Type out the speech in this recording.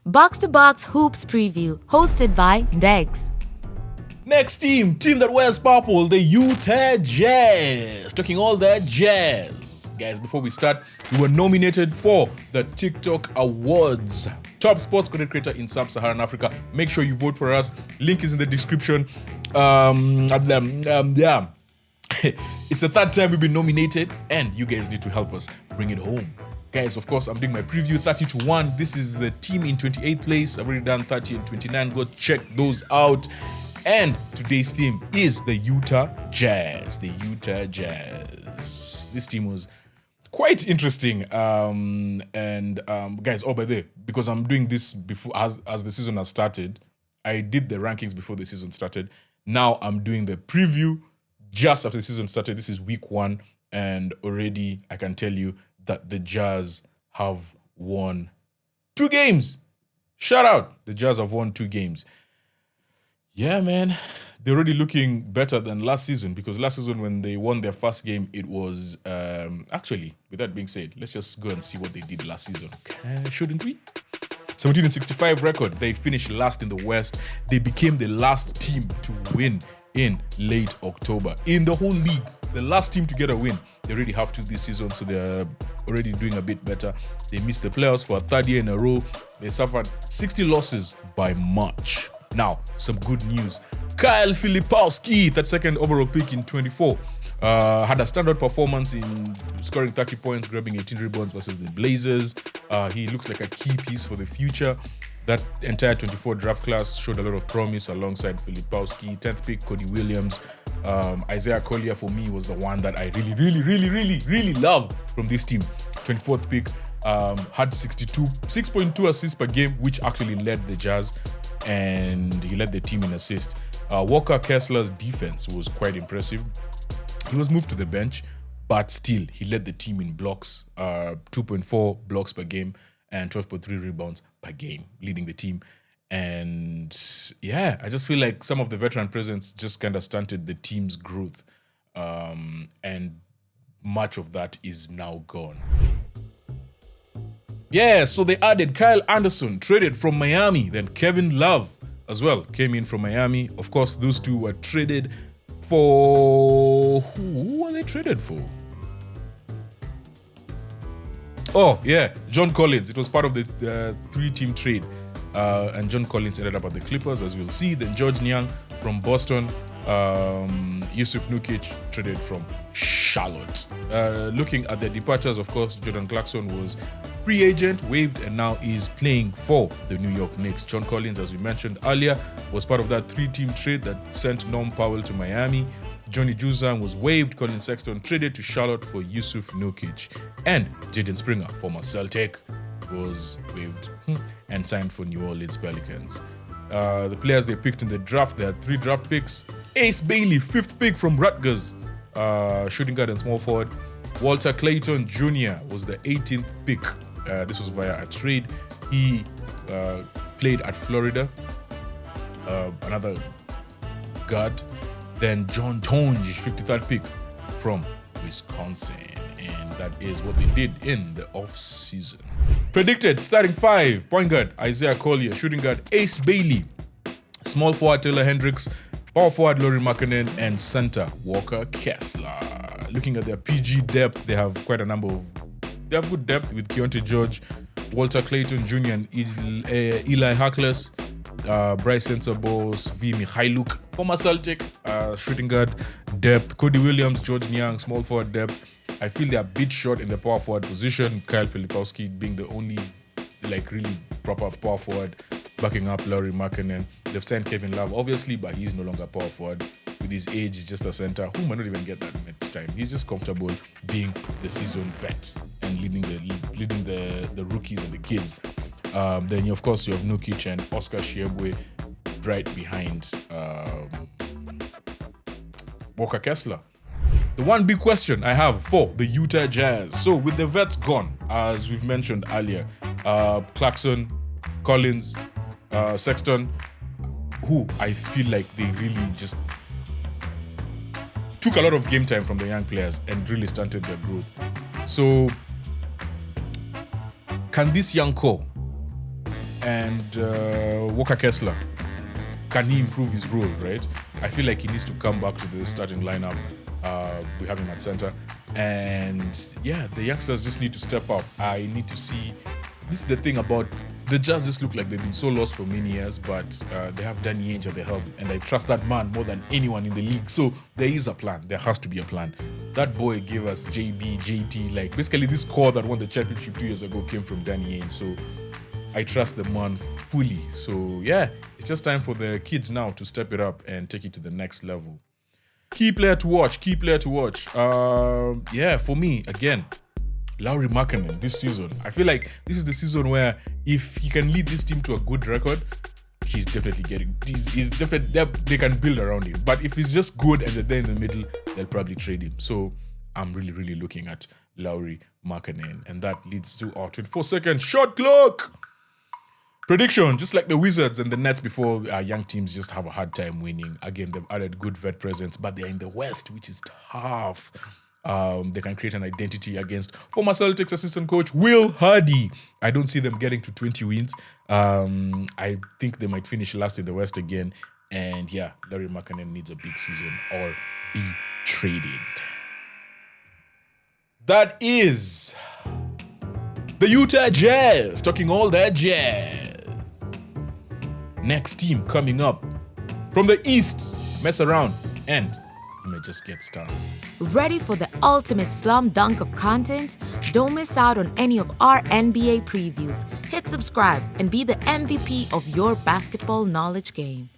Box to Box Hoops Preview, hosted by Dex. Next team that wears purple, the Utah Jazz. Talking all that jazz. Guys, before we start, we were nominated for the TikTok Awards. Top sports content creator in Sub-Saharan Africa. Make sure you vote for us. Link is in the description. Yeah. It's the third time we've been nominated, and you guys need to help us bring it home. Guys, of course, I'm doing my preview 30-1. This is the team in 28th place. I've already done 30 and 29. Go check those out. And today's theme is the Utah Jazz. The Utah Jazz. This team was quite interesting. Guys, by the way, because I'm doing this before as the season has started, I did the rankings before the season started. Now I'm doing the preview just after the season started. This is week 1, and already I can tell you that the Jazz have won 2 games. Shout out, the Jazz have won 2 games. Yeah, man, they're already looking better than last season, because last season when they won their first game, it was, actually, with that being said, let's just go and see what they did last season. Shouldn't we? 17-65 record. They finished last in the West. They became the last team to win in late October. In the whole league, the last team to get a win. They already have 2 this season, so they're already doing a bit better. They missed the playoffs for a 3rd year in a row. They suffered 60 losses by March. Now, some good news. Kyle Filipowski, that 2nd overall pick in 24, had a standard performance in scoring 30 points, grabbing 18 rebounds versus the Blazers. He looks like a key piece for the future. That entire 24 draft class showed a lot of promise alongside Filipowski. 10th pick, Cody Williams. Isaiah Collier, for me, was the one that I really love from this team. 24th pick, had 6.2 assists per game, which actually led the Jazz, and he led the team in assists. Walker Kessler's defense was quite impressive. He was moved to the bench, but still, he led the team in blocks, 2.4 blocks per game, and 12.3 rebounds per game, leading the team. And yeah, I just feel like some of the veteran presence just kind of stunted the team's growth. And much of that is now gone. Yeah, so they added Kyle Anderson, traded from Miami. Then Kevin Love as well came in from Miami. Of course, those 2 were traded for... Who were they traded for? Oh, yeah, John Collins. It was part of the 3-team trade. And John Collins ended up at the Clippers, as we'll see. Then George Niang from Boston. Yusuf Nurkic traded from Charlotte. Looking at their departures, of course, Jordan Clarkson was free agent, waived, and now is playing for the New York Knicks. John Collins, as we mentioned earlier, was part of that 3-team trade that sent Norm Powell to Miami. Johnny Juzang was waived. Collin Sexton traded to Charlotte for Yusuf Nurkic. And Jaden Springer, former Celtic, was waived and signed for New Orleans Pelicans. The players they picked in the draft, they had 3 draft picks. Ace Bailey, 5th pick from Rutgers, shooting guard and small forward. Walter Clayton Jr. was the 18th pick. This was via a trade. He played at Florida, another guard. Then John Tonge, 53rd pick from Wisconsin. And that is what they did in the off-season. Predicted starting 5, point guard Isaiah Collier, shooting guard Ace Bailey, small forward Taylor Hendricks, power forward Lauri Markkanen, and center Walker Kessler. Looking at their PG depth, they have quite a number of... They have good depth with Keontae George, Walter Clayton Jr. and Eli Harkless, Bryce Sensabaugh, V. Mikhailuk, former Celtic, shooting guard depth, Cody Williams, George Niang, small forward depth. I feel they're a bit short in the power forward position, Kyle Filipowski being the only really proper power forward, backing up Lauri Markkanen. They've signed Kevin Love, obviously, but he's no longer power forward. With his age, he's just a center who might not even get that much time. He's just comfortable being the seasoned vet and leading the rookies and the kids. Then, of course, you have Nurkic and Oscar Chiebwe right behind Walker Kessler. The one big question I have for the Utah Jazz. So with the vets gone, as we've mentioned earlier, Clarkson, Collins, Sexton, who I feel like they really just took a lot of game time from the young players and really stunted their growth. So can this young core and Walker Kessler. Can he improve his role, right? I feel like he needs to come back to the starting lineup. We have him at center. And yeah, the youngsters just need to step up. I need to see. This is the thing about the Jazz just look like they've been so lost for many years, but they have Danny Ainge at the helm, and I trust that man more than anyone in the league. So there is a plan. There has to be a plan. That boy gave us JB, JT, like basically this core that won the championship 2 years ago came from Danny Ainge. So I trust the man fully. So yeah, it's just time for the kids now to step it up and take it to the next level. Key player to watch. Yeah, for me, again, Lauri Markkanen this season. I feel like this is the season where if he can lead this team to a good record, he's definitely getting. They can build around him. But if he's just good and they're in the middle, they'll probably trade him. So I'm really, really looking at Lauri Markkanen, and that leads to our 24-second shot clock. Prediction, just like the Wizards and the Nets before, young teams just have a hard time winning. Again, they've added good vet presence, but they're in the West, which is tough. They can create an identity against former Celtics assistant coach Will Hardy. I don't see them getting to 20 wins. I think they might finish last in the West again. And yeah, Lauri Markkanen needs a big season or be traded. That is the Utah Jazz, talking all that jazz. Next team coming up from the East, mess around and you may just get started. Ready for the ultimate slam dunk of content? Don't miss out on any of our NBA previews. Hit subscribe and be the MVP of your basketball knowledge game.